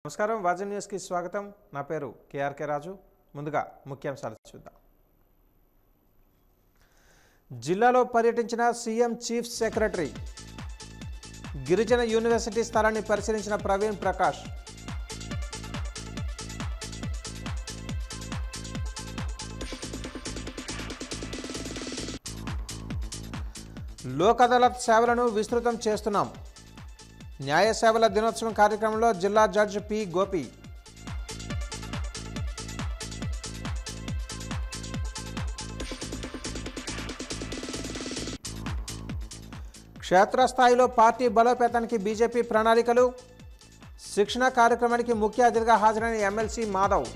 నమస్కారం wasn't news కి స్వాగతం నా పేరు కేఆర్కే రాజు ముందుగా ముఖ్యాంశాలు చూద్దాం జిల్లాలో పర్యటించిన సీఎం చీఫ్ సెక్రటరీ గిరిజన యూనివర్సిటీ స్థలాన్ని పరిశీలించిన ప్రవీణ్ ప్రకాష్ లోక్ అదాలత్ సేవలను విస్తృతం చేస్తున్నాం న్యాయ సేవల దినోత్సవం కార్యక్రమంలో జిల్లా జడ్జి పి గోపి క్షేత్రస్థాయిలో పార్టీ బలోపేతానికి బీజేపీ ప్రణాళికలు శిక్షణ కార్యక్రమానికి ముఖ్య అతిథిగా హాజరైన ఎమ్మెల్సీ మాధవ్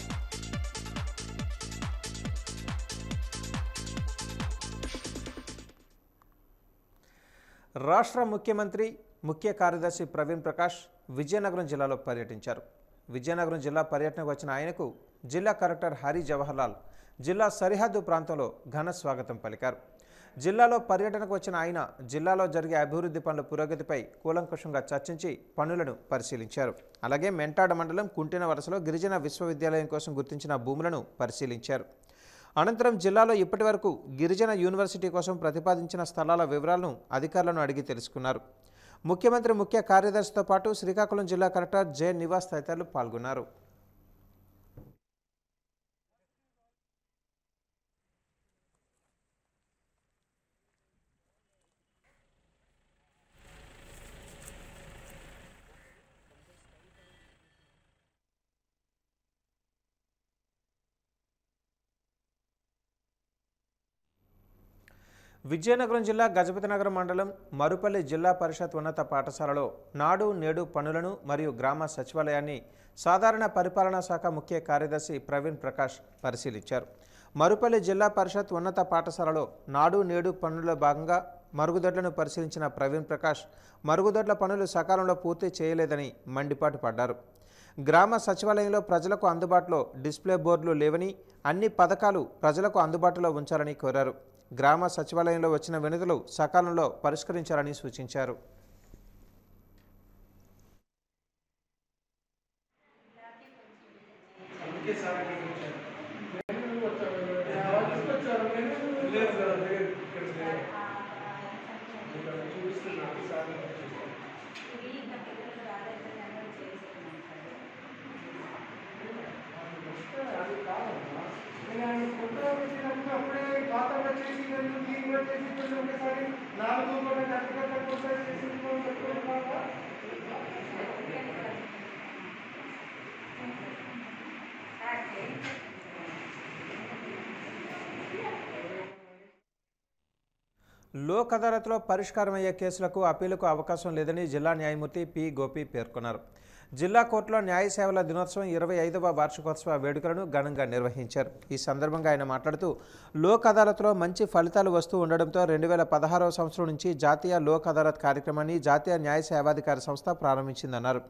రాష్ట్ర ముఖ్యమంత్రి ముఖ్య కార్యదర్శి ప్రవీణ్ ప్రకాష్ విజయనగరం జిల్లాలో పర్యటించారు. విజయనగరం జిల్లా పర్యటనకు వచ్చిన ఆయనకు జిల్లా కలెక్టర్ హరి జవహర్లాల్ జిల్లా సరిహద్దు ప్రాంతంలో ఘన స్వాగతం పలికారు. జిల్లాలో పర్యటనకు వచ్చిన ఆయన జిల్లాలో జరిగే అభివృద్ధి పనుల పురోగతిపై కూలంకషంగా చర్చించి పనులను పరిశీలించారు. అలాగే మెంటాడ మండలం కుంటిన వలసలో గిరిజన విశ్వవిద్యాలయం కోసం గుర్తించిన భూములను పరిశీలించారు. అనంతరం జిల్లాలో ఇప్పటివరకు గిరిజన యూనివర్సిటీ కోసం ప్రతిపాదించిన స్థలాల వివరాలను అధికారులను అడిగి తెలుసుకున్నారు. ముఖ్యమంత్రి ముఖ్య కార్యదర్శితో పాటు శ్రీకాకుళం జిల్లా కలెక్టర్ జె నివాస్ తదితరులు పాల్గొన్నారు. విజయనగరం జిల్లా గజపతినగరం మండలం మరుపల్లి జిల్లా పరిషత్ ఉన్నత పాఠశాలలో నాడు నేడు పనులను మరియు గ్రామ సచివాలయాన్ని సాధారణ పరిపాలనా శాఖ ముఖ్య కార్యదర్శి ప్రవీణ్ ప్రకాష్ పరిశీలించారు. మరుపల్లి జిల్లా పరిషత్ ఉన్నత పాఠశాలలో నాడు నేడు పనుల్లో భాగంగా మరుగుదొడ్లను పరిశీలించిన ప్రవీణ్ ప్రకాష్ మరుగుదొడ్ల పనులు సకాలంలో పూర్తి చేయలేదని మండిపాటు పడ్డారు. గ్రామ సచివాలయంలో ప్రజలకు అందుబాటులో డిస్ప్లే బోర్డులు లేవని అన్ని పథకాలు ప్రజలకు అందుబాటులో ఉంచాలని కోరారు. గ్రామ సచివాలయంలో వచ్చిన వినతులు సకాలంలో పరిష్కరించాలని సూచించారు. లోక్ అదాలత్లో పరిష్కారమయ్యే కేసులకు అప్పీలుకు అవకాశం లేదని జిల్లా న్యాయమూర్తి పి గోపి పేర్కొన్నారు. జిల్లా కోర్టులో న్యాయ సేవల దినోత్సవం 25వ వార్షికోత్సవ వేడుకలను ఘనంగా నిర్వహించారు. ఈ సందర్భంగా ఆయన మాట్లాడుతూ లోక్ అదాలత్లో మంచి ఫలితాలు వస్తూ ఉండడంతో 2016వ సంవత్సరం నుంచి జాతీయ లోక్ అదాలత్ కార్యక్రమాన్ని జాతీయ న్యాయ సేవాధికార సంస్థ ప్రారంభించిందన్నారు.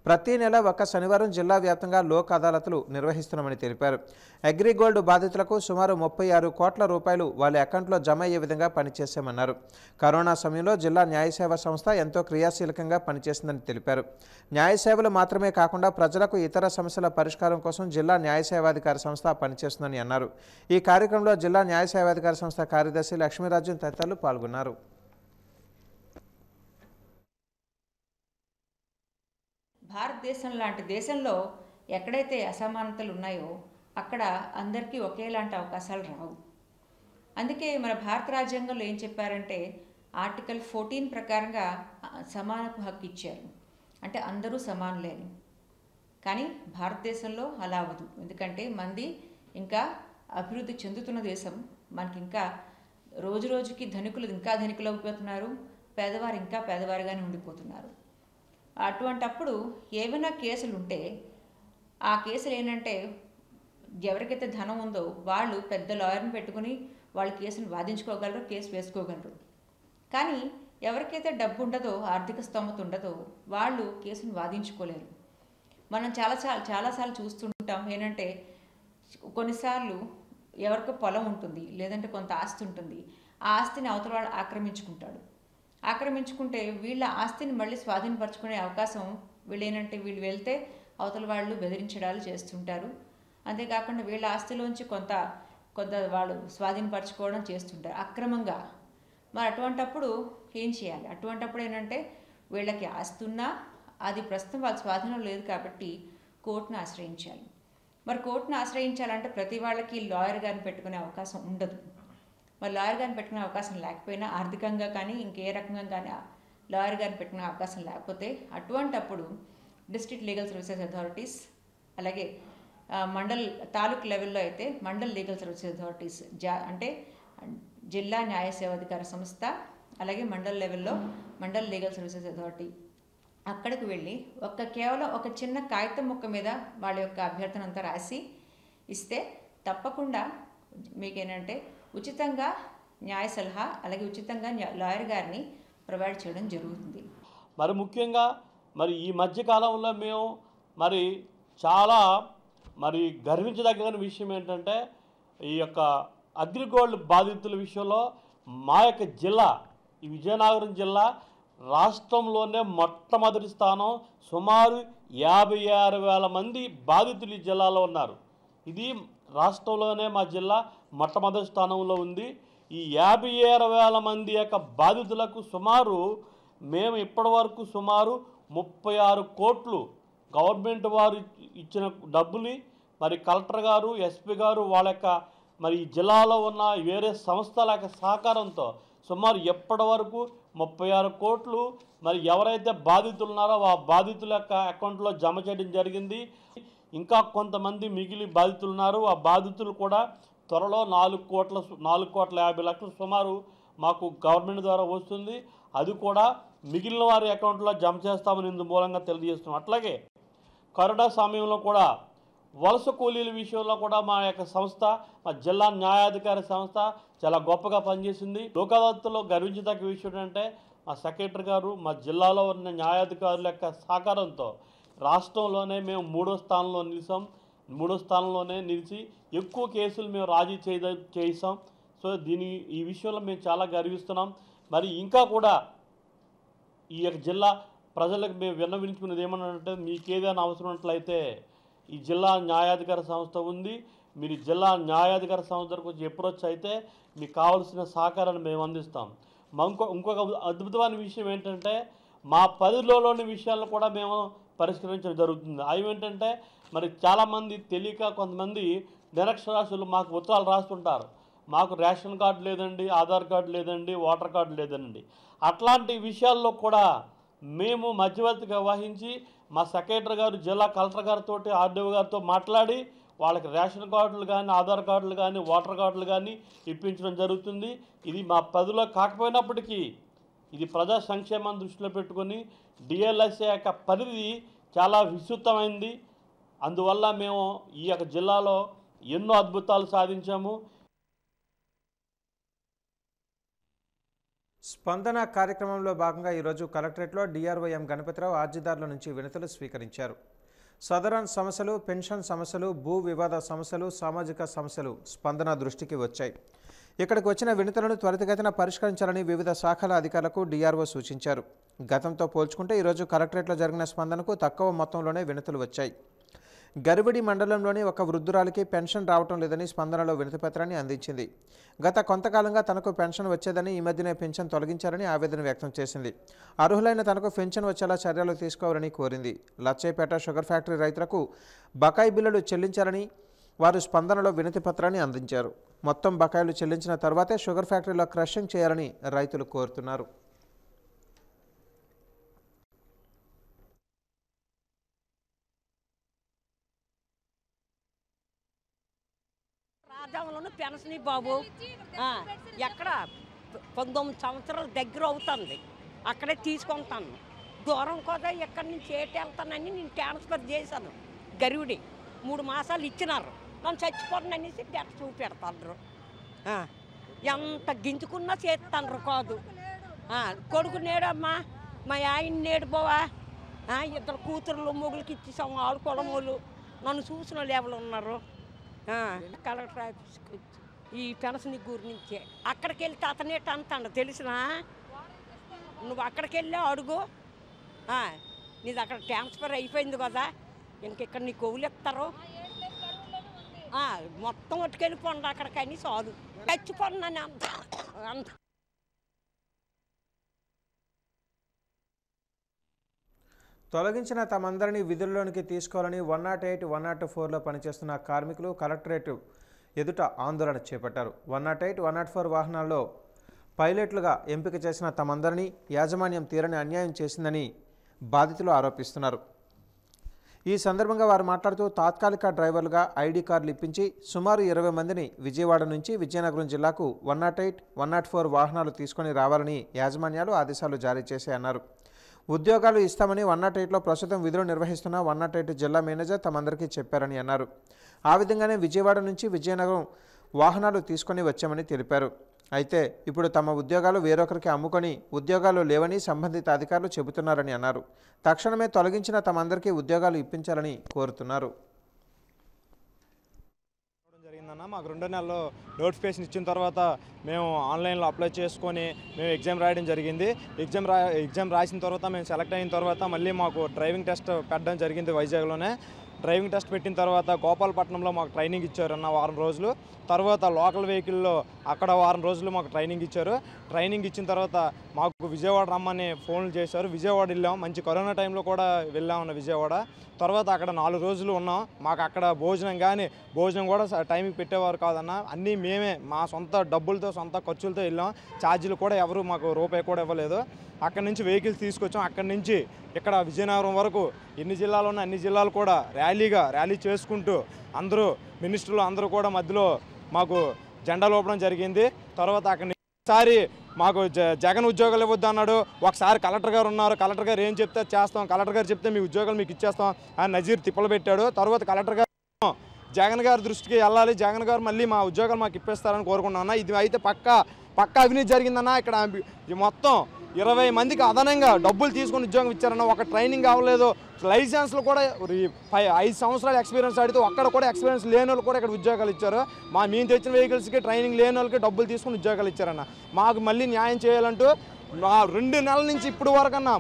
ప్రతి నెల ఒక శనివారం జిల్లా వ్యాప్తంగా లోక్ అదాలత్లు నిర్వహిస్తున్నామని తెలిపారు. అగ్రిగోల్డ్ బాధితులకు సుమారు 36 కోట్ల రూపాయలు వాళ్ళ అకౌంట్లో జమ అయ్యే విధంగా పనిచేశామన్నారు. కరోనా సమయంలో జిల్లా న్యాయ సేవా సంస్థ ఎంతో క్రియాశీలకంగా పనిచేసిందని తెలిపారు. న్యాయ సేవలు మాత్రమే కాకుండా ప్రజలకు ఇతర సమస్యల పరిష్కారం కోసం జిల్లా న్యాయ సేవాధికార సంస్థ పనిచేస్తుందని అన్నారు. ఈ కార్యక్రమంలో జిల్లా న్యాయ సేవాధికార సంస్థ కార్యదర్శి లక్ష్మీరాజన్ తదితరులు పాల్గొన్నారు. భారతదేశం లాంటి దేశంలో ఎక్కడైతే అసమానతలు ఉన్నాయో అక్కడ అందరికీ ఒకేలాంటి అవకాశాలు రావు. అందుకే మన భారత రాజ్యాంగంలో ఏం చెప్పారంటే ఆర్టికల్ 14 ప్రకారంగా సమానపు హక్కు ఇచ్చారు. అంటే అందరూ సమానులేని. కానీ భారతదేశంలో అలా అవ్వదు. ఎందుకంటే మంది ఇంకా అభివృద్ధి చెందుతున్న దేశం. మనకి ఇంకా రోజు రోజుకి ధనికులు ఇంకా ధనికులు అయిపోతున్నారు, పేదవారు ఇంకా పేదవారుగానే ఉండిపోతున్నారు. అటువంటప్పుడు ఏమైనా కేసులు ఉంటే ఆ కేసులు ఏంటంటే ఎవరికైతే ధనం ఉందో వాళ్ళు పెద్ద లాయర్ని పెట్టుకుని వాళ్ళ కేసును వాదించుకోగలరు, కేసు వేసుకోగలరు. కానీ ఎవరికైతే డబ్బు ఉండదో, ఆర్థిక స్తోమత ఉండదో వాళ్ళు కేసును వాదించుకోలేరు. మనం చాలాసార్లు చూస్తుంటాం ఏంటంటే కొన్నిసార్లు ఎవరికో పొలం ఉంటుంది, లేదంటే కొంత ఆస్తి ఉంటుంది. ఆ ఆస్తిని అవతల వాడు ఆక్రమించుకుంటాడు. ఆక్రమించుకుంటే వీళ్ళ ఆస్తిని మళ్ళీ స్వాధీనపరచుకునే అవకాశం వీళ్ళు వెళ్తే అవతల వాళ్ళు బెదిరించడాలు చేస్తుంటారు. అంతేకాకుండా వీళ్ళ ఆస్తిలోంచి కొంత వాళ్ళు స్వాధీనపరచుకోవడం చేస్తుంటారు అక్రమంగా. మరి అటువంటప్పుడు ఏం చేయాలి? అటువంటప్పుడు ఏంటంటే వీళ్ళకి ఆస్తి ఉన్నా అది ప్రస్తుతం వాళ్ళ స్వాధీనం లేదు కాబట్టి కోర్టును ఆశ్రయించాలి. మరి కోర్టును ఆశ్రయించాలంటే ప్రతి వాళ్ళకి లాయర్ గారిని పెట్టుకునే అవకాశం ఉండదు. మరి లాయర్ గారిని పెట్టుకునే అవకాశం లేకపోయినా ఆర్థికంగా కానీ ఇంకే రకంగా కానీ లాయర్ గారిని పెట్టుకునే అవకాశం లేకపోతే అటువంటప్పుడు డిస్ట్రిక్ట్ లీగల్ సర్వీసెస్ అథారిటీస్, అలాగే తాలూకు లెవెల్లో అయితే మండల్ లీగల్ సర్వీసెస్ అథారిటీస్ అంటే జిల్లా న్యాయ సేవాధికార సంస్థ, అలాగే మండల్ లెవెల్లో మండల్ లీగల్ సర్వీసెస్ అథారిటీ అక్కడికి వెళ్ళి కేవలం ఒక చిన్న కాగితం ముక్క మీద వాళ్ళ యొక్క అభ్యర్థన అంతా రాసి ఇస్తే తప్పకుండా మీకేంటంటే ఉచితంగా న్యాయ సలహా, అలాగే ఉచితంగా లాయర్ గారిని ప్రొవైడ్ చేయడం జరుగుతుంది. మరి ముఖ్యంగా మరి ఈ మధ్యకాలంలో మేము మరి చాలా గర్వించదగిన విషయం ఏంటంటే ఈ యొక్క అగ్రిగోల్డ్ బాధితుల విషయంలో మా యొక్క జిల్లా, ఈ విజయనగరం జిల్లా రాష్ట్రంలోనే మొట్టమొదటి స్థానం. సుమారు 56,000 మంది బాధితులు ఈ జిల్లాలో ఉన్నారు. ఇది రాష్ట్రంలోనే మా జిల్లా మొట్టమొదటి స్థానంలో ఉంది. ఈ 56,000 మంది యొక్క బాధితులకు మేము ఇప్పటివరకు సుమారు 36 కోట్లు గవర్నమెంట్ వారు ఇచ్చిన డబ్బుని మరి కలెక్టర్ గారు, ఎస్పీ గారు వాళ్ళ యొక్క మరి ఈ జిల్లాలో ఉన్న వేరే సంస్థల యొక్క సహకారంతో సుమారు ఎప్పటి వరకు 36 కోట్లు మరి ఎవరైతే బాధితులు ఉన్నారో ఆ బాధితుల యొక్క అకౌంట్లో జమ చేయడం జరిగింది. ఇంకా కొంతమంది మిగిలి బాధితులు ఉన్నారు. ఆ బాధితులు కూడా త్వరలో 4,50,00,000 సుమారు మాకు గవర్నమెంట్ ద్వారా వస్తుంది. అది కూడా మిగిలిన వారి అకౌంట్లో జమ చేస్తామని ఇందు మూలంగా తెలియజేస్తున్నాం. అట్లాగే కరోనా సమయంలో కూడా వలస కూలీల విషయంలో కూడా మా యొక్క సంస్థ, మా జిల్లా న్యాయాధికారి సంస్థ చాలా గొప్పగా పనిచేసింది. లోక్ అదాలత్లో గర్వించదగ్గ విషయం ఏంటంటే మా సెక్రటరీ గారు, మా జిల్లాలో ఉన్న న్యాయాధికారుల యొక్క సహకారంతో రాష్ట్రంలోనే మేము 3వ స్థానంలో నిలిచాం. 3వ స్థానంలోనే నిలిచి ఎక్కువ కేసులు మేము రాజీ చేసాం. సో ఈ విషయంలో మేము చాలా గర్విస్తున్నాం. మరి ఇంకా కూడా ఈ యొక్క జిల్లా ప్రజలకు మేము విన్నవించుకునేది ఏమన్నంటే మీకు ఏదైనా అవసరం ఉన్నట్లయితే ఈ జిల్లా న్యాయాధికార సంస్థ ఉంది. మీరు జిల్లా న్యాయాధికార సంస్థ దగ్గరకు వచ్చి అప్రోచ్ అయితే మీకు కావాల్సిన సహకారాన్ని మేము అందిస్తాం. ఇంకొక అద్భుతమైన విషయం ఏంటంటే మా పరిధిలోని విషయాలను కూడా మేము పరిష్కరించడం జరుగుతుంది. అవి ఏంటంటే మరి చాలామంది తెలియక కొంతమంది నిరక్షరాస్యులు మాకు ఉత్తరాలు రాస్తుంటారు. మాకు రేషన్ కార్డు లేదండి, ఆధార్ కార్డు లేదండి, ఓటర్ కార్డు లేదండి. అట్లాంటి విషయాల్లో కూడా మేము మధ్యవర్తిగా వహించి మా సెక్రటరీ గారు జిల్లా కలెక్టర్ గారితో, ఆర్డీఓ గారితో మాట్లాడి వాళ్ళకి రేషన్ కార్డులు కానీ, ఆధార్ కార్డులు కానీ, ఓటర్ కార్డులు కానీ ఇప్పించడం జరుగుతుంది. ఇది మా పరిధిలో కాకపోయినప్పటికీ ఇది ప్రజా సంక్షేమాన్ని దృష్టిలో పెట్టుకొని డిఎల్ఎస్ఏ యొక్క పరిధి చాలా విస్తృతమైంది. అందువల్ల మేము ఈ యొక్క జిల్లాలో ఎన్నో అద్భుతాలు సాధించాము. స్పందన కార్యక్రమంలో భాగంగా ఈరోజు కలెక్టరేట్లో డిఆర్ఓ ఎం గణపతిరావు అర్జీదారుల నుంచి వినతులు స్వీకరించారు. సదరన్ సమస్యలు, పెన్షన్ సమస్యలు, భూ వివాద సమస్యలు, సామాజిక సమస్యలు స్పందన దృష్టికి వచ్చాయి. ఇక్కడికి వచ్చిన వినతులను త్వరితగతిన పరిష్కరించాలని వివిధ శాఖల అధికారులకు డిఆర్ఓ సూచించారు. గతంతో పోల్చుకుంటే ఈరోజు కలెక్టరేట్లో జరిగిన స్పందనకు తక్కువ మొత్తంలోనే వినతులు వచ్చాయి. గరివిడి మండలంలోని ఒక వృద్ధురాలికి పెన్షన్ రావటం లేదని స్పందనలో వినతిపత్రాన్ని అందించింది. గత కొంతకాలంగా తనకు పెన్షన్ వచ్చేదని, ఈ మధ్యనే పెన్షన్ తొలగించారని ఆవేదన వ్యక్తం చేసింది. అర్హులైన తనకు పెన్షన్ వచ్చేలా చర్యలు తీసుకోవాలని కోరింది. లచ్చయ్యపేట షుగర్ ఫ్యాక్టరీ రైతులకు బకాయి బిల్లులు చెల్లించాలని వారు స్పందనలో వినతిపత్రాన్ని అందించారు. మొత్తం బకాయిలు చెల్లించిన తర్వాతే షుగర్ ఫ్యాక్టరీలో క్రషింగ్ చేయాలని రైతులు కోరుతున్నారు. రాజాంలోనూ పెన్షన్ బాబు ఎక్కడ 19 సంవత్సరాల దగ్గర అవుతుంది. అక్కడే తీసుకుంటాను. దూరం కదా ఎక్కడి నుంచి ఏటి వెళ్తానని నేను ట్రాన్స్ఫర్ చేశాను. గరివిడి 3 మాసాలు ఇచ్చినారు. నన్ను చచ్చిపోతాను అనేసి డెట్ చూపెడతారు. ఎంత గింజుకున్నా చేస్తాను కాదు. కొడుకు నేడమ్మా, మా ఆయన నేడు పోవా, 2 కూతురులు మొగులకి ఇచ్చేసాము. ఆడుకోవడమోళ్ళు నన్ను చూసిన వాళ్ళు ఎవరు ఉన్నారు. కలెక్టర్ ఆఫీస్కి ఈ పెన్షన్ గురించి అక్కడికి వెళ్తే అతనేట అంటాడు తెలిసినా, నువ్వు అక్కడికి వెళ్ళా అడుగు, నీది అక్కడ ట్రాన్స్ఫర్ అయిపోయింది కదా, ఇంకెక్కడ నీ కొవ్వులు ఎత్తారు మొత్తం ఒట్టుకెళ్ళిపోండి అక్కడికని చాలు చచ్చిపోండి అని అంత అంత తొలగించిన తమందరినీ విధుల్లోనికి తీసుకోవాలని 108, 104లో పనిచేస్తున్న కార్మికులు కలెక్టరేట్ ఎదుట ఆందోళన చేపట్టారు. 108, 104 వాహనాల్లో పైలట్లుగా ఎంపిక చేసిన తమందరినీ యాజమాన్యం తీరని అన్యాయం చేసిందని బాధితులు ఆరోపిస్తున్నారు. ఈ సందర్భంగా వారు మాట్లాడుతూ తాత్కాలిక డ్రైవర్లుగా ఐడి కార్డులు ఇప్పించి సుమారు 20 మందిని విజయవాడ నుంచి విజయనగరం జిల్లాకు 108, 104 వాహనాలు తీసుకొని రావాలని యాజమాన్యాలు ఆదేశాలు జారీ చేశాయన్నారు. ఉద్యోగాలు ఇస్తామని 108లో ప్రస్తుతం విధులు నిర్వహిస్తున్న 108 జిల్లా మేనేజర్ తమందరికీ చెప్పారని అన్నారు. ఆ విధంగానే విజయవాడ నుంచి విజయనగరం వాహనాలు తీసుకొని వచ్చామని తెలిపారు. అయితే ఇప్పుడు తమ ఉద్యోగాలు వేరొకరికి అమ్ముకొని ఉద్యోగాలు లేవని సంబంధిత అధికారులు చెబుతున్నారని అన్నారు. తక్షణమే తొలగించిన తమందరికీ ఉద్యోగాలు ఇప్పించాలని కోరుతున్నారు. మాకు 2 నెలల్లో నోటిఫికేషన్ ఇచ్చిన తర్వాత మేము ఆన్లైన్లో అప్లై చేసుకొని మేము ఎగ్జామ్ రాయడం జరిగింది. ఎగ్జామ్ రాసిన తర్వాత మేము సెలెక్ట్ అయిన తర్వాత మళ్ళీ మాకు డ్రైవింగ్ టెస్ట్ పెట్టడం జరిగింది వైజాగ్లోనే. డ్రైవింగ్ టెస్ట్ పెట్టిన తర్వాత గోపాలపట్నంలో మాకు ట్రైనింగ్ ఇచ్చారు అన్న 1 రోజులు. తర్వాత లోకల్ వెహికల్లో అక్కడ 1 రోజులు మాకు ట్రైనింగ్ ఇచ్చారు. ట్రైనింగ్ ఇచ్చిన తర్వాత మాకు విజయవాడ రమ్మని ఫోన్లు చేశారు. విజయవాడ వెళ్ళాం, మంచి కరోనా టైంలో కూడా వెళ్ళామన్న విజయవాడ. తర్వాత అక్కడ 4 రోజులు ఉన్నాం. మాకు అక్కడ భోజనం కూడా టైంకి పెట్టేవారు కాదన్న. అన్నీ మేమే మా సొంత డబ్బులతో సొంత ఖర్చులతో వెళ్ళాం. ఛార్జీలు కూడా ఎవరు మాకు రూపాయి కూడా ఇవ్వలేదు. అక్కడి నుంచి వెహికల్స్ తీసుకొచ్చాం. అక్కడి నుంచి ఇక్కడ విజయనగరం వరకు ఎన్ని జిల్లాలు ఉన్నా అన్ని జిల్లాలు కూడా ర్యాలీ చేసుకుంటూ అందరూ మినిస్టర్లు అందరూ కూడా మధ్యలో మాకు జెండాలు ఊపడం జరిగింది. తర్వాత అక్కడి నుంచి ఒకసారి మాకు జగన్ ఉద్యోగాలు ఇవ్వద్దు అన్నాడు. ఒకసారి కలెక్టర్ గారు ఉన్నారు, కలెక్టర్ గారు ఏం చెప్తే చేస్తాం, కలెక్టర్ గారు చెప్తే మీ ఉద్యోగాలు మీకు ఇచ్చేస్తాం అని నజీర్ తిప్పలు పెట్టాడు. తర్వాత కలెక్టర్ గారు జగన్ గారి దృష్టికి వెళ్ళాలి, జగన్ గారు మళ్ళీ మా ఉద్యోగాలు మాకు ఇప్పిస్తారని కోరుకున్నాను. ఇది అయితే పక్కా అవినీతి జరిగిందన్న. ఇక్కడ మొత్తం 20 మందికి అదనంగా డబ్బులు తీసుకొని ఉద్యోగం ఇచ్చారన్న. ఒక ట్రైనింగ్ అవ్వలేదు, లైసెన్స్లు కూడా 5 సంవత్సరాల ఎక్స్పీరియన్స్ అడిగితే అక్కడ కూడా ఎక్స్పీరియన్స్ లేని వాళ్ళు కూడా ఇక్కడ ఉద్యోగాలు ఇచ్చారు. మేము తెచ్చిన వెహికల్స్కి ట్రైనింగ్ లేని వాళ్ళకి డబ్బులు తీసుకొని ఉద్యోగాలు ఇచ్చారన్న. మాకు మళ్ళీ న్యాయం చేయాలంటూ 2 నెలల నుంచి ఇప్పుడు వరకన్నా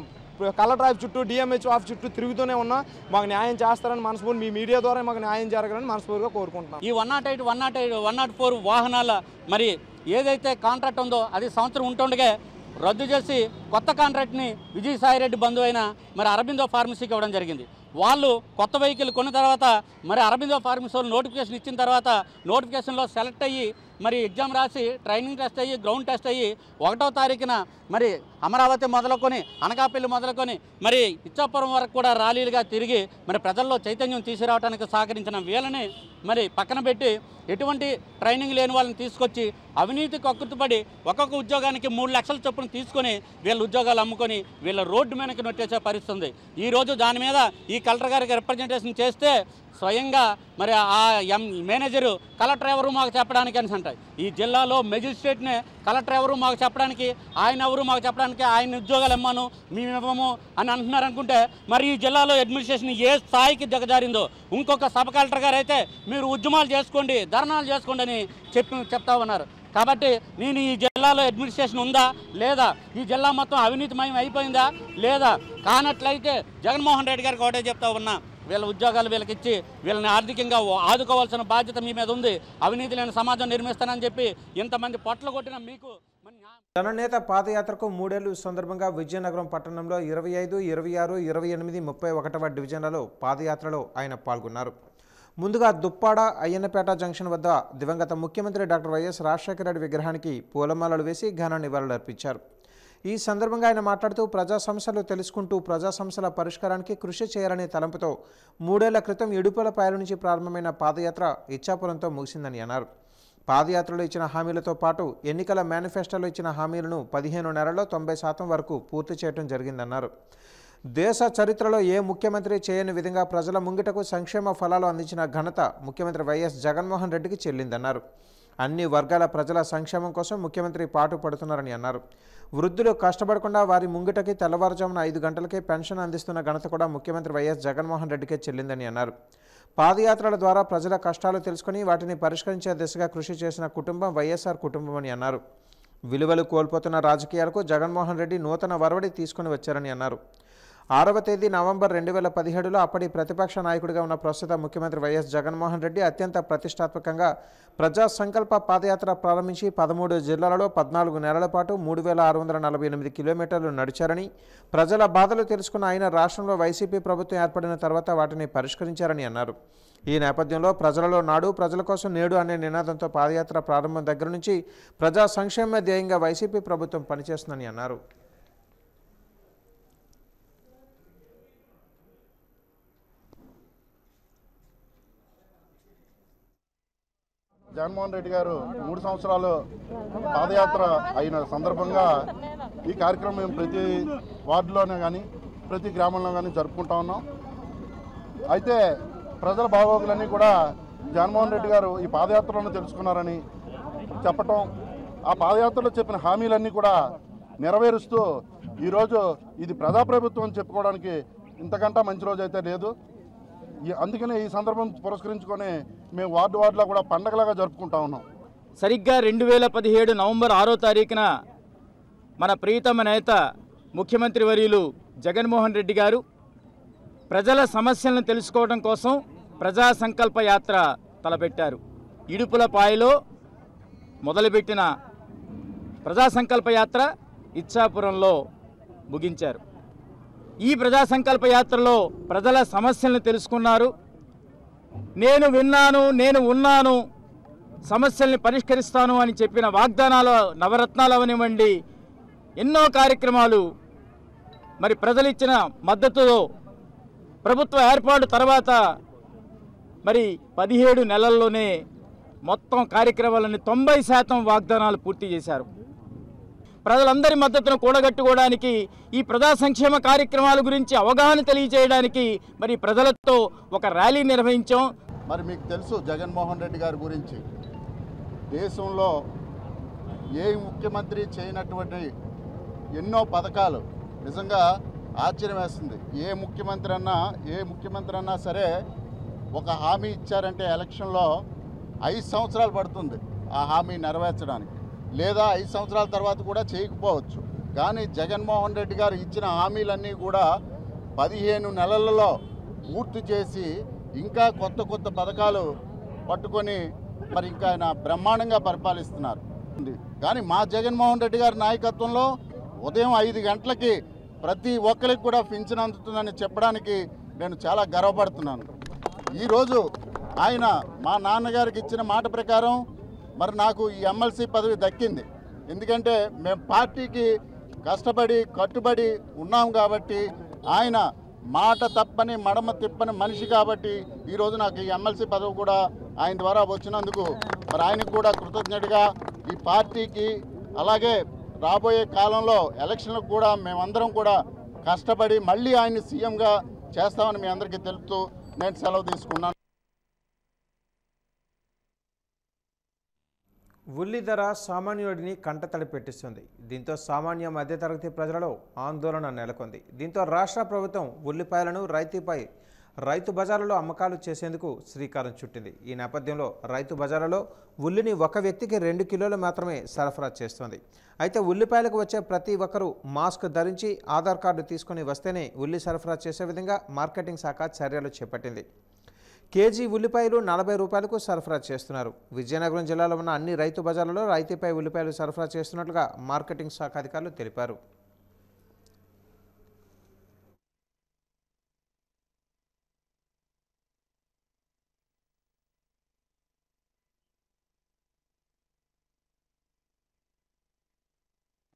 కలెక్టర్ ఆఫీస్ చుట్టూ డిఎంహెచ్ ఆఫీస్ చుట్టూ తిరుగుతూనే ఉన్నా. మాకు న్యాయం చేస్తారని మనస్ఫూర్తి మీ మీడియా ద్వారా మాకు న్యాయం జరగాలని మనస్ఫూర్తిగా కోరుకుంటున్నాం. ఈ 108, 104 వాహనాల మరి ఏదైతే కాంట్రాక్ట్ ఉందో అది సంవత్సరం ఉంటుండగా రద్దు చేసి కొత్త కాంట్రాక్ట్ని విజయసాయిరెడ్డి బంధువు అయిన మరి అరబిందో ఫార్మసీకి ఇవ్వడం జరిగింది. వాళ్ళు కొత్త వెహికల్ కొన్న తర్వాత మరి అరబిందో ఫార్మసీ వాళ్ళు నోటిఫికేషన్ ఇచ్చిన తర్వాత నోటిఫికేషన్లో సెలెక్ట్ అయ్యి మరి ఎగ్జామ్ రాసి ట్రైనింగ్ టెస్ట్ అయ్యి గ్రౌండ్ టెస్ట్ అయ్యి 1వ తారీఖున మరి అమరావతి మొదలుకొని అనకాపల్లి మొదలుకొని మరి ఇచ్చాపురం వరకు కూడా ర్యాలీలుగా తిరిగి మరి ప్రజల్లో చైతన్యం తీసుకురావడానికి సహకరించిన వీళ్ళని మరి పక్కన పెట్టి ఎటువంటి ట్రైనింగ్ లేని వాళ్ళని తీసుకొచ్చి అవినీతికి కక్కుర్తిపడి ఒక్కొక్క ఉద్యోగానికి 3 లక్షల చొప్పున తీసుకొని వీళ్ళ ఉద్యోగాలు అమ్ముకొని వీళ్ళ రోడ్డు మీదకి నొట్టేసే పరిస్థితి ఉంది. ఈరోజు దాని మీద ఈ కలెక్టర్ గారికి రిప్రజెంటేషన్ చేస్తే స్వయంగా మరి ఆ మేనేజరు కలెక్టర్ ఎవరు మాకు చెప్పడానికి అని అంటారు. ఈ జిల్లాలో మెజిస్ట్రేట్నే కలెక్టర్ ఎవరు మాకు చెప్పడానికి, ఆయన ఎవరు మాకు చెప్పడానికి, ఆయన ఉద్యోగాలు ఇమ్మాను మేము ఇవ్వము అని అంటున్నారు అనుకుంటే మరి ఈ జిల్లాలో అడ్మినిస్ట్రేషన్ ఏ స్థాయికి దిగజారిందో. ఇంకొక సబ్ కలెక్టర్ గారు అయితే మీరు ఉద్యమాలు చేసుకోండి, ధర్నాలు చేసుకోండి అని చెప్తా ఉన్నారు. కాబట్టి నేను ఈ జిల్లాలో అడ్మినిస్ట్రేషన్ ఉందా లేదా, ఈ జిల్లా మొత్తం అవినీతిమయం అయిపోయిందా లేదా, కానట్లయితే జగన్మోహన్ రెడ్డి గారికి ఒకటే చెప్తా ఉన్నా, వీళ్ళ ఉద్యోగాలు వీళ్ళకి ఇచ్చి వీళ్ళని ఆర్థికంగా ఆదుకోవాల్సిన బాధ్యత మీ మీద ఉంది. అవినీతి లేని సమాజం నిర్మిస్తానని చెప్పి ఇంతమంది పొట్లు కొట్టిన మీకు జననేత పాదయాత్రకు 3 ఏళ్లు సందర్భంగా విజయనగరం పట్టణంలో 25, 26, 28, 31వ డివిజన్లలో పాదయాత్రలో ఆయన పాల్గొన్నారు. ముందుగా దుప్పాడ అయ్యన్నపేట జంక్షన్ వద్ద దివంగత ముఖ్యమంత్రి డాక్టర్ వైఎస్ రాజశేఖర రెడ్డి విగ్రహానికి పూలమాలలు వేసి ఘన నివాళులర్పించారు. ఈ సందర్భంగా ఆయన మాట్లాడుతూ ప్రజా సమస్యలు తెలుసుకుంటూ ప్రజా సమస్యల పరిష్కారానికి కృషి చేయాలనే తలంపుతో 3 ఏళ్ల క్రితం ఇడుపులపాయల నుంచి ప్రారంభమైన పాదయాత్ర ఇచ్చాపురంతో ముగిసిందని అన్నారు. పాదయాత్రలో ఇచ్చిన హామీలతో పాటు ఎన్నికల మేనిఫెస్టోలో ఇచ్చిన హామీలను 15 నెలల్లో 90% వరకు పూర్తి చేయడం జరిగిందన్నారు. దేశ చరిత్రలో ఏ ముఖ్యమంత్రి చేయని విధంగా ప్రజల ముంగిటకు సంక్షేమ ఫలాలు అందించిన ఘనత ముఖ్యమంత్రి వైఎస్ జగన్మోహన్ రెడ్డికి చెల్లిందన్నారు. అన్ని వర్గాల ప్రజల సంక్షేమం కోసం ముఖ్యమంత్రి పాటుపడుతున్నారని అన్నారు. వృద్ధులు కష్టపడకుండా వారి ముంగిటకి తెల్లవారుజామున 5 గంటలకే పెన్షన్ అందిస్తున్న ఘనత కూడా ముఖ్యమంత్రి వైఎస్ జగన్మోహన్ రెడ్డికే చెల్లిందని అన్నారు. పాదయాత్రల ద్వారా ప్రజల కష్టాలు తెలుసుకుని వాటిని పరిష్కరించే దిశగా కృషి చేసిన కుటుంబం వైఎస్ఆర్ కుటుంబం అని అన్నారు. విలువలు కోల్పోతున్న రాజకీయాలకు జగన్మోహన్ రెడ్డి నూతన వరవడి తీసుకుని వచ్చారని అన్నారు. 6వ తేదీ నవంబర్ 2017లో అప్పటి ప్రతిపక్ష నాయకుడిగా ఉన్న ప్రస్తుత ముఖ్యమంత్రి వైఎస్ జగన్మోహన్ రెడ్డి అత్యంత ప్రతిష్టాత్మకంగా ప్రజా సంకల్ప పాదయాత్ర ప్రారంభించి 13 జిల్లాలలో 14 నెలల పాటు 3648 కిలోమీటర్లు నడిచారని, ప్రజల బాధలు తెలుసుకున్న ఆయన రాష్ట్రంలో వైసీపీ ప్రభుత్వం ఏర్పడిన తర్వాత వాటిని పరిష్కరించారని అన్నారు. ఈ నేపథ్యంలో ప్రజలలో నాడు ప్రజల కోసం నేడు అనే నినాదంతో పాదయాత్ర ప్రారంభం దగ్గర నుంచి ప్రజా సంక్షేమ ధ్యేయంగా వైసీపీ ప్రభుత్వం పనిచేస్తుందని అన్నారు. జగన్మోహన్ రెడ్డి గారు 3 సంవత్సరాలు పాదయాత్ర అయిన సందర్భంగా ఈ కార్యక్రమం మేము ప్రతి వార్డులోనే కానీ ప్రతి గ్రామంలో కానీ జరుపుకుంటా ఉన్నాం. అయితే ప్రజల బాగోగులన్నీ కూడా జగన్మోహన్ రెడ్డి గారు ఈ పాదయాత్రలను తెలుసుకున్నారని చెప్పటం, ఆ పాదయాత్రలో చెప్పిన హామీలన్నీ కూడా నెరవేరుస్తూ ఈరోజు ఇది ప్రజాప్రభుత్వం అని చెప్పుకోవడానికి ఇంతకంటే మంచి రోజు అయితే లేదు. అందుకనే ఈ సందర్భం పురస్కరించుకొని మేము వార్డులో కూడా పండగలాగా జరుపుకుంటా ఉన్నాం. సరిగ్గా 2017 నవంబర్ 6వ తారీఖున మన ప్రియతమ నేత ముఖ్యమంత్రి వర్యులు జగన్మోహన్ రెడ్డి గారు ప్రజల సమస్యలను తెలుసుకోవడం కోసం ప్రజా సంకల్ప యాత్ర తలపెట్టారు. ఇడుపులపాయలో మొదలుపెట్టిన ప్రజా సంకల్ప యాత్ర ఇచ్చాపురంలో ముగించారు. ఈ ప్రజా సంకల్ప యాత్రలో ప్రజల సమస్యలను తెలుసుకున్నారు. నేను విన్నాను, నేను ఉన్నాను, సమస్యల్ని పరిష్కరిస్తాను అని చెప్పిన వాగ్దానాలు నవరత్నాలు అవనివ్వండి, ఎన్నో కార్యక్రమాలు మరి ప్రజలిచ్చిన మద్దతుతో ప్రభుత్వ ఏర్పాటు తర్వాత మరి 17 నెలల్లోనే మొత్తం కార్యక్రమాలని 90% వాగ్దానాలు పూర్తి చేశారు. ప్రజలందరి మద్దతును కూడగట్టుకోవడానికి ఈ ప్రజా సంక్షేమ కార్యక్రమాల గురించి అవగాహన తెలియజేయడానికి మరి ప్రజలతో ఒక ర్యాలీ నిర్వహించాం. మరి మీకు తెలుసు జగన్మోహన్ రెడ్డి గారి గురించి, దేశంలో ఏ ముఖ్యమంత్రి చేయనటువంటి ఎన్నో పథకాలు నిజంగా ఆశ్చర్యం వేస్తుంది. ఏ ముఖ్యమంత్రి అన్నా సరే ఒక హామీ ఇచ్చారంటే ఎలక్షన్లో 5 సంవత్సరాలు పడుతుంది ఆ హామీ నెరవేర్చడానికి, లేదా 5 సంవత్సరాల తర్వాత కూడా చేయకపోవచ్చు. కానీ జగన్మోహన్ రెడ్డి గారు ఇచ్చిన హామీలన్నీ కూడా 15 నెలలలో పూర్తి చేసి ఇంకా కొత్త పథకాలు పట్టుకొని మరి ఇంకా ఆయన బ్రహ్మాండంగా పరిపాలిస్తున్నారు. కానీ మా జగన్మోహన్ రెడ్డి గారి నాయకత్వంలో ఉదయం 5 గంటలకి ప్రతి ఒక్కరికి కూడా పింఛన్ అందుతుందని చెప్పడానికి నేను చాలా గర్వపడుతున్నాను. ఈరోజు ఆయన మా నాన్నగారికి ఇచ్చిన మాట ప్రకారం మరి నాకు ఈ ఎమ్మెల్సీ పదవి దక్కింది. ఎందుకంటే మేము పార్టీకి కట్టుబడి ఉన్నాం కాబట్టి, ఆయన మాట తప్పని మడమ తిప్పని మనిషి కాబట్టి ఈరోజు నాకు ఈ ఎమ్మెల్సీ పదవి కూడా ఆయన ద్వారా వచ్చినందుకు మరి ఆయనకు కూడా కృతజ్ఞతగా ఈ పార్టీకి, అలాగే రాబోయే కాలంలో ఎలక్షన్లకు కూడా మేమందరం కూడా కష్టపడి మళ్ళీ ఆయన్ని సీఎంగా చేస్తామని మీ అందరికీ తెలుపుతూ నేను సెలవు తీసుకున్నాను. ఉల్లి ధర సామాన్యుడిని కంటతడి పెట్టిస్తుంది. దీంతో సామాన్య మధ్యతరగతి ప్రజలలో ఆందోళన నెలకొంది. దీంతో రాష్ట్ర ప్రభుత్వం ఉల్లిపాయలను రైతు బజార్లలో అమ్మకాలు చేసేందుకు శ్రీకారం చుట్టింది. ఈ నేపథ్యంలో రైతు బజార్లలో ఉల్లిని ఒక వ్యక్తికి 2 కిలోలు మాత్రమే సరఫరా చేస్తోంది. అయితే ఉల్లిపాయలకు వచ్చే ప్రతి ఒక్కరూ మాస్క్ ధరించి ఆధార్ కార్డు తీసుకుని వస్తేనే ఉల్లి సరఫరా చేసే విధంగా మార్కెటింగ్ శాఖ చర్యలు చేపట్టింది. కేజీ ఉల్లిపాయలు 40 రూపాయలకు సరఫరా చేస్తున్నారు. విజయనగరం జిల్లాలో ఉన్న అన్ని రైతు బజార్లలో రైతుపై ఉల్లిపాయలు సరఫరా చేస్తున్నట్లుగా మార్కెటింగ్ శాఖ అధికారులు తెలిపారు.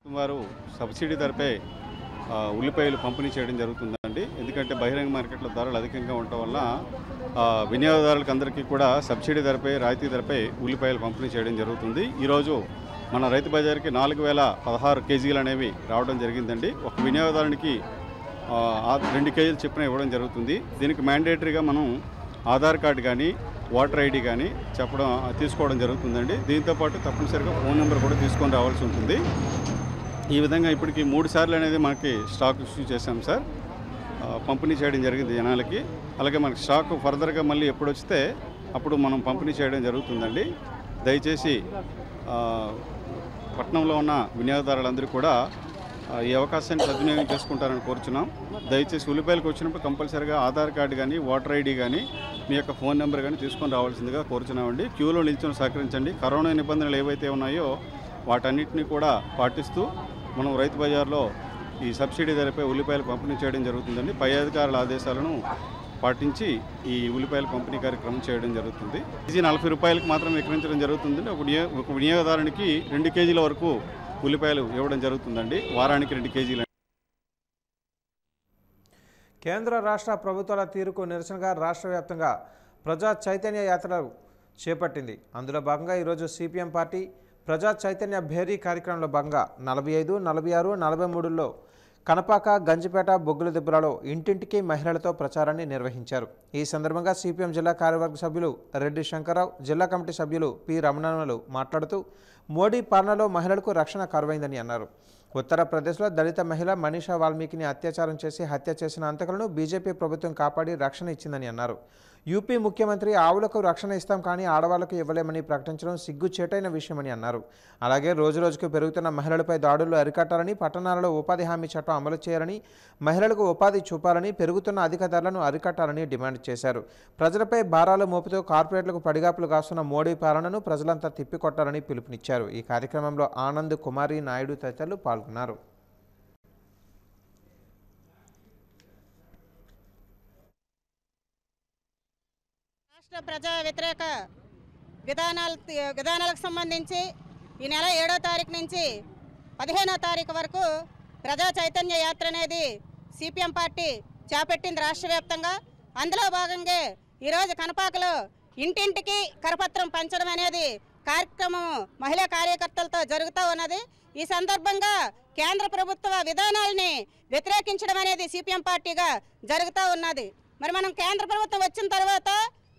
వారు సబ్సిడీ ధరపై ఉల్లిపాయలు పంపిణీ చేయడం జరుగుతుందండి. ఎందుకంటే బహిరంగ మార్కెట్లో ధరలు అధికంగా ఉండటం వల్ల వినియోగదారులకు అందరికీ కూడా సబ్సిడీ ధరపై, రాయితీ ధరపై ఉల్లిపాయలు పంపిణీ చేయడం జరుగుతుంది. ఈరోజు మన రైతు బజార్కి 4016 కేజీలు అనేవి రావడం జరిగిందండి. ఒక వినియోగదారునికి 2 కేజీలు చొప్పున ఇవ్వడం జరుగుతుంది. దీనికి మ్యాండేటరీగా మనం ఆధార్ కార్డు కానీ ఓటర్ ఐడి కానీ తీసుకోవడం జరుగుతుందండి. దీంతోపాటు తప్పనిసరిగా ఫోన్ నెంబర్ కూడా తీసుకొని రావాల్సి ఉంటుంది. ఈ విధంగా ఇప్పటికి 3 సార్లు అనేది మనకి స్టాక్ ఇష్యూ చేశాం సార్, పంపిణీ చేయడం జరిగింది జనాలకి. అలాగే మనకి స్టాక్ ఫర్దర్గా మళ్ళీ ఎప్పుడు వస్తే అప్పుడు మనం పంపిణీ చేయడం జరుగుతుందండి. దయచేసి పట్టణంలో ఉన్న వినియోగదారులందరూ కూడా ఈ అవకాశాన్ని సద్వినియోగం చేసుకుంటారని కోరుచున్నాం. దయచేసి ఉల్లిపాయలకు వచ్చినప్పుడు కంపల్సరీగా ఆధార్ కార్డు కానీ ఓటర్ ఐడి కానీ మీ యొక్క ఫోన్ నెంబర్ కానీ తీసుకొని రావాల్సిందిగా కోరుచున్నామండి. క్యూలో నిల్చొని సహకరించండి. కరోనా నిబంధనలు ఏవైతే ఉన్నాయో వాటన్నిటిని కూడా పాటిస్తూ మనం రైతు బజార్లో ఈ సబ్సిడీ ధరపై ఉల్లిపాయలు పంపిణీ చేయడం జరుగుతుందండి. పై అధికారుల ఆదేశాలను పాటించి ఈ ఉల్లిపాయల పంపిణీ కార్యక్రమం చేయడం జరుగుతుంది. కేజీ 40 రూపాయలకు మాత్రం విక్రయించడం జరుగుతుందండి. ఒక వినియోగదారునికి 2 కేజీల వరకు ఉల్లిపాయలు ఇవ్వడం జరుగుతుందండి. వారానికి 2 కేజీలు. కేంద్ర రాష్ట్ర ప్రభుత్వాల తీరుకు నిరసనగా రాష్ట్ర వ్యాప్తంగా ప్రజా చైతన్య యాత్రలు చేపట్టింది. అందులో భాగంగా ఈరోజు సిపిఎం పార్టీ ప్రజా చైతన్య భేరీ కార్యక్రమంలో భాగంగా 45, 46, 43లో కనపాక, గంజిపేట, బొగ్గులదిబ్బలలో ఇంటింటికి మహిళలతో ప్రచారాన్ని నిర్వహించారు. ఈ సందర్భంగా సిపిఎం జిల్లా కార్యవర్గ సభ్యులు రెడ్డి శంకర్రావు, జిల్లా కమిటీ సభ్యులు పి రమణలు మాట్లాడుతూ మోడీ పాలనలో మహిళలకు రక్షణ కరువైందని అన్నారు. ఉత్తరప్రదేశ్లో దళిత మహిళ మనీషా వాల్మీకిని అత్యాచారం చేసి హత్య చేసిన అంతకులను బీజేపీ ప్రభుత్వం కాపాడి రక్షణ ఇచ్చిందని అన్నారు. యూపీ ముఖ్యమంత్రి ఆవులకు రక్షణ ఇస్తాం కానీ ఆడవాళ్లకు ఇవ్వలేమని ప్రకటించడం సిగ్గుచేటైన విషయమని అన్నారు. అలాగే రోజురోజుకు పెరుగుతున్న మహిళలపై దాడులు అరికట్టాలని, పట్టణాలలో ఉపాధి హామీ చట్టం అమలు చేయాలని, మహిళలకు ఉపాధి చూపాలని, పెరుగుతున్న అధిక ధరలను అరికట్టాలని డిమాండ్ చేశారు. ప్రజలపై భారాలు మోపుతూ కార్పొరేట్లకు పడిగాపులు కాస్తున్న మోడీ పాలనను ప్రజలంతా తిప్పికొట్టాలని పిలుపునిచ్చారు. ఈ కార్యక్రమంలో ఆనంద్, కుమారి నాయుడు తదితరులు పాల్గొన్నారు. రాష్ట్ర ప్రజా వ్యతిరేక విధానాలకు సంబంధించి ఈ నెల 7వ తారీఖు నుంచి 15వ తారీఖు వరకు ప్రజా చైతన్య యాత్ర అనేది సిపిఎం పార్టీ చేపట్టింది రాష్ట్ర వ్యాప్తంగా. అందులో భాగంగా ఈరోజు కనపాకలో ఇంటింటికి కరపత్రం పంచడం అనేది కార్యక్రమం మహిళా కార్యకర్తలతో జరుగుతూ ఉన్నది. ఈ సందర్భంగా కేంద్ర ప్రభుత్వ విధానాలని వ్యతిరేకించడం అనేది సిపిఎం పార్టీగా జరుగుతూ ఉన్నది. మరి మనం కేంద్ర ప్రభుత్వం వచ్చిన తర్వాత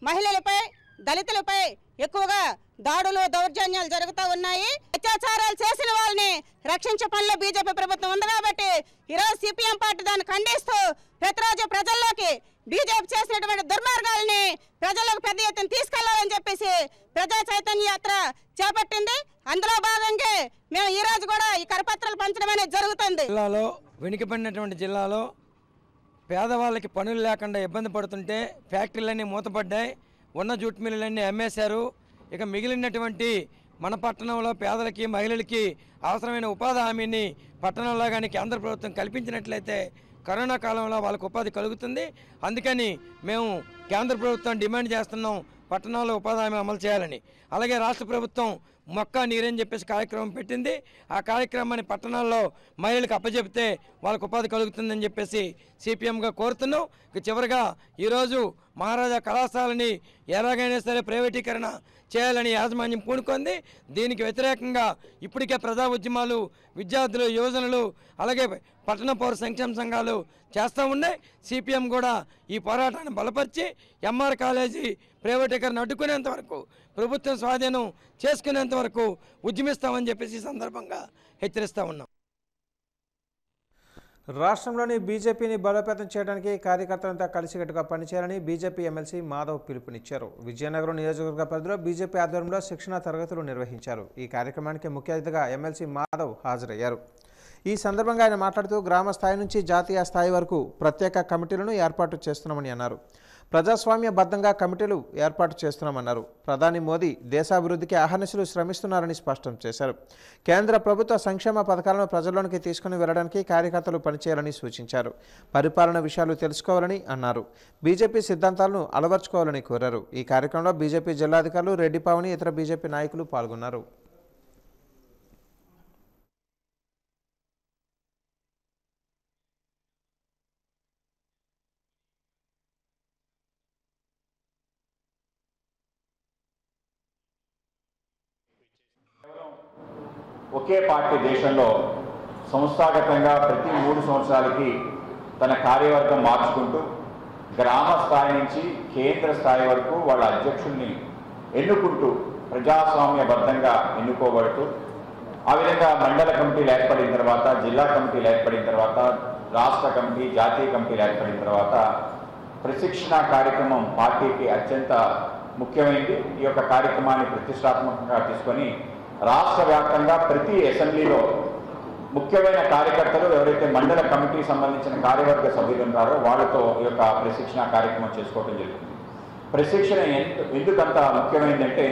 మహిళలపై, దళితులపై ఎక్కువగా దాడులు, దౌర్జన్యాలు జరుగుతూ ఉన్నాయి. అత్యాచారాలు చేసిన వాళ్ళని రక్షించే పనిలో బీజేపీ ప్రభుత్వం ఉంది కాబట్టి ఈరోజు సిపిఎం పార్టీ దాన్ని ఖండిస్తూ ప్రతిరోజు ప్రజల్లోకి బీజేపీ చేసినటువంటి దుర్మార్గాలని ప్రజలకు పెద్ద ఎత్తున తీసుకెళ్లాలని చెప్పేసి ప్రజా చైతన్య యాత్ర చేపట్టింది. అందులో భాగంగా మేము ఈ రోజు కూడా ఈ కరపత్రాలు పంచడం అనేది జరుగుతుంది. జిల్లాలో వెనుకబడినటువంటి జిల్లాలో పేదవాళ్ళకి పనులు లేకుండా ఇబ్బంది పడుతుంటే ఫ్యాక్టరీలన్నీ మూతపడ్డాయి, ఉన్న జూట్ మిల్లులన్నీ అమ్మేశారు. ఇక మిగిలినటువంటి మన పట్టణంలో పేదలకి, మహిళలకి అవసరమైన ఉపాధి హామీని పట్టణంలో కానీ కేంద్ర ప్రభుత్వం కల్పించినట్లయితే కరోనా కాలంలో వాళ్ళకు ఉపాధి కలుగుతుంది. అందుకని మేము కేంద్ర ప్రభుత్వం డిమాండ్ చేస్తున్నాం పట్టణాల్లో ఉపాధి హామీ అమలు చేయాలని. అలాగే రాష్ట్ర ప్రభుత్వం మొక్క నీరని చెప్పేసి కార్యక్రమం పెట్టింది. ఆ కార్యక్రమాన్ని పట్టణాల్లో మహిళలకు అప్పచెప్తే వాళ్ళకు ఉపాధి కలుగుతుందని చెప్పేసి సిపిఎంగా కోరుతున్నాం. ఇక చివరిగా ఈరోజు మహారాజా కళాశాలని ఎలాగైనా సరే ప్రైవేటీకరణ చేయాలని యాజమాన్యం పూనుకుంది. దీనికి వ్యతిరేకంగా ఇప్పటికే ప్రజా ఉద్యమాలు, విద్యార్థులు, యువజనులు, అలాగే పట్టణ పౌర సంక్షేమ సంఘాలు చేస్తూ ఉన్నాయి. సిపిఎం కూడా ఈ పోరాటాన్ని బలపరిచి ఎంఆర్ కాలేజీ ప్రైవేటీకరణ అడ్డుకునేంత వరకు, ప్రభుత్వం స్వాధీనం చేసుకునేంత వరకు ఉద్యమిస్తామని చెప్పేసి సందర్భంగా హెచ్చరిస్తూ ఉన్నాం. రాష్ట్రంలోని బీజేపీని బలోపేతం చేయడానికి కార్యకర్తలంతా కలిసికట్టుగా పనిచేయాలని బీజేపీ ఎమ్మెల్సీ మాధవ్ పిలుపునిచ్చారు. విజయనగరం నియోజకవర్గ పరిధిలో బీజేపీ ఆధ్వర్యంలో శిక్షణ తరగతులు నిర్వహించారు. ఈ కార్యక్రమానికి ముఖ్య అతిథిగా ఎమ్మెల్సీ మాధవ్ హాజరయ్యారు. ఈ సందర్భంగా ఆయన మాట్లాడుతూ గ్రామ స్థాయి నుంచి జాతీయ స్థాయి వరకు ప్రత్యేక కమిటీలను ఏర్పాటు చేస్తున్నామని అన్నారు. ప్రజాస్వామ్యబద్ధంగా కమిటీలు ఏర్పాటు చేస్తున్నామన్నారు. ప్రధాని మోదీ దేశాభివృద్ధికి అహర్నిశలు శ్రమిస్తున్నారని స్పష్టం చేశారు. కేంద్ర ప్రభుత్వ సంక్షేమ పథకాలను ప్రజల్లోనికి తీసుకుని వెళ్లడానికి కార్యకర్తలు పనిచేయాలని సూచించారు. పరిపాలన విషయాలు తెలుసుకోవాలని అన్నారు. బీజేపీ సిద్ధాంతాలను అలవర్చుకోవాలని కోరారు. ఈ కార్యక్రమంలో బీజేపీ జిల్లాధికారులు రెడ్డి పావని, ఇతర బీజేపీ నాయకులు పాల్గొన్నారు. ఒకే పార్టీ దేశంలో సంస్థాగతంగా ప్రతి 3 సంవత్సరాలకి తన కార్యవర్గం మార్చుకుంటూ గ్రామ స్థాయి నుంచి కేంద్ర స్థాయి వరకు వాళ్ళ అధ్యక్షుల్ని ఎన్నుకుంటూ ప్రజాస్వామ్యబద్ధంగా ఎన్నుకోబడుతూ ఆ విధంగా మండల కమిటీలు ఏర్పడిన తర్వాత, జిల్లా కమిటీలు ఏర్పడిన తర్వాత, రాష్ట్ర కమిటీ, జాతీయ కమిటీలు ఏర్పడిన తర్వాత ప్రశిక్షణ కార్యక్రమం పార్టీకి అత్యంత ముఖ్యమైనది. ఈ యొక్క కార్యక్రమాన్ని ప్రతిష్టాత్మకంగా తీసుకొని రాష్ట్ర వ్యాప్తంగా ప్రతి అసెంబ్లీలో ముఖ్యమైన కార్యకర్తలు ఎవరైతే మండల కమిటీ సంబంధించిన కార్యవర్గ సభ్యులు ఉన్నారో వాళ్ళతో ఈ యొక్క ప్రశిక్షణ కార్యక్రమం చేసుకోవడం జరుగుతుంది. ప్రశిక్షణ ఎందుకంత ముఖ్యమైనదంటే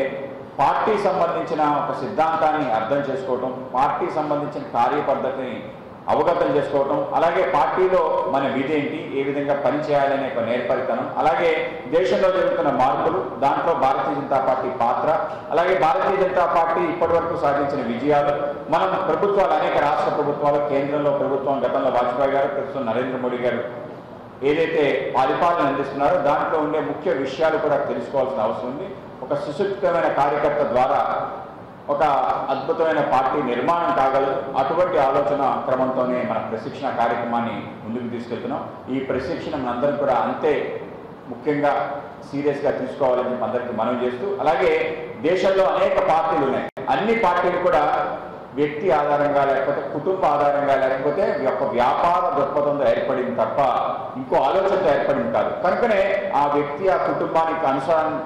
పార్టీ సంబంధించిన ఒక సిద్ధాంతాన్ని అర్థం చేసుకోవటం, పార్టీ సంబంధించిన కార్యపద్ధతిని అవగతం చేసుకోవటం, అలాగే పార్టీలో మన విధి ఏంటి, ఏ విధంగా పనిచేయాలనే ఒక నేర్పరితనం, అలాగే దేశంలో జరుగుతున్న మార్పులు, దాంట్లో భారతీయ జనతా పార్టీ పాత్ర, అలాగే భారతీయ జనతా పార్టీ ఇప్పటివరకు సాధించిన విజయాలు, మనం ప్రభుత్వాలు అనేక రాష్ట్ర ప్రభుత్వాలు, కేంద్రంలో ప్రభుత్వం గతంలో వాజ్పేయి గారు, ప్రస్తుతం నరేంద్ర మోడీ గారు ఏదైతే పరిపాలన అందిస్తున్నారో దాంట్లో ఉండే ముఖ్య విషయాలు కూడా తెలుసుకోవాల్సిన అవసరం ఉంది. ఒక సుశిక్షితమైన కార్యకర్త ద్వారా ఒక అద్భుతమైన పార్టీ నిర్మాణం కాగలదు. అటువంటి ఆలోచన క్రమంతోనే మన ప్రశిక్షణ కార్యక్రమాన్ని ముందుకు తీసుకెళ్తున్నాం. ఈ ప్రశిక్షణ మనందరం కూడా అంతే ముఖ్యంగా సీరియస్గా తీసుకోవాలని చెప్పి అందరికీ మనవి చేస్తూ, అలాగే దేశంలో అనేక పార్టీలు ఉన్నాయి. అన్ని పార్టీలు కూడా వ్యక్తి ఆధారంగా లేకపోతే కుటుంబ ఆధారంగా లేకపోతే ఒక వ్యాపార దృక్పథంతో ఏర్పడింది తప్ప ఇంకో ఆలోచనతో ఏర్పడింది కాదు. కనుకనే ఆ వ్యక్తి ఆ కుటుంబానికి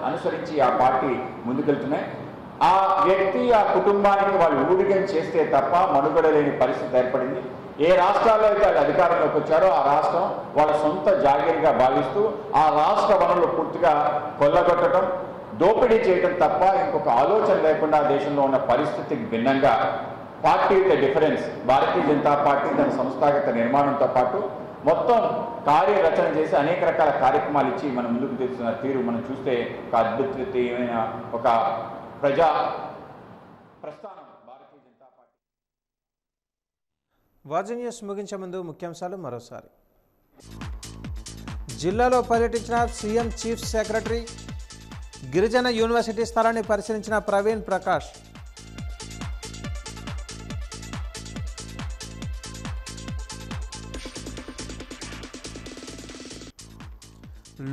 అనుసరించి ఆ పార్టీ ముందుకెళ్తున్నాయి. ఆ వ్యక్తి ఆ కుటుంబానికి వాళ్ళు ఊడిగం చేస్తే తప్ప మనుగడ లేని పరిస్థితి ఏర్పడింది. ఏ రాష్ట్రాల్లో అయితే వాళ్ళు అధికారంలోకి వచ్చారో ఆ రాష్ట్రం వాళ్ళ సొంత జాగీరుగా భావిస్తూ ఆ రాష్ట్ర వనరులు పూర్తిగా కొల్లగొట్టడం, దోపిడీ చేయడం తప్ప ఇంకొక ఆలోచన లేకుండా దేశంలో ఉన్న పరిస్థితికి భిన్నంగా party with difference Bharatiya Janata party తన సంస్థాగత నిర్మాణంతో పాటు మొత్తం కార్యరచన చేసి అనేక రకాల కార్యక్రమాలు ఇచ్చి మనం ముందుకు తెస్తున్న తీరు మనం చూస్తే ఒక అద్భుతమైన ఒక ప్రజా ప్రస్థానం భారతీయ జనతా పార్టీ. వాజీ న్యూస్ ముగించే ముందు ముఖ్యాంశాలు మరోసారి. జిల్లాలో పర్యటించిన సీఎం చీఫ్ సెక్రటరీ, గిరిజన యూనివర్సిటీ స్థలాన్ని పరిశీలించిన ప్రవీణ్ ప్రకాష్.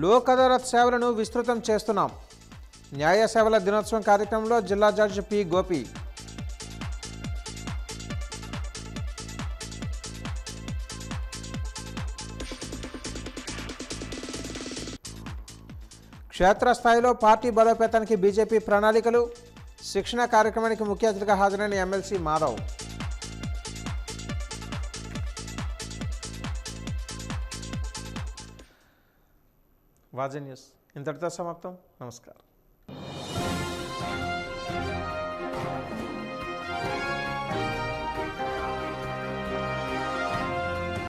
లోక్ అదాలత్ సేవలను విస్తృతం చేస్తున్నాం. న్యాయ సేవల దినోత్సవం కార్యక్రమంలో జిల్లా జడ్జి పి గోపి. క్షేత్రస్థాయిలో పార్టీ బలోపేతానికి బీజేపీ ప్రణాళికలు. శిక్షణ కార్యక్రమానికి ముఖ్య అతిథిగా హాజరైన ఎమ్మెల్సీ మాధవ్. వాజీ న్యూస్ ఇంతటితో సమాప్తం. నమస్కారం.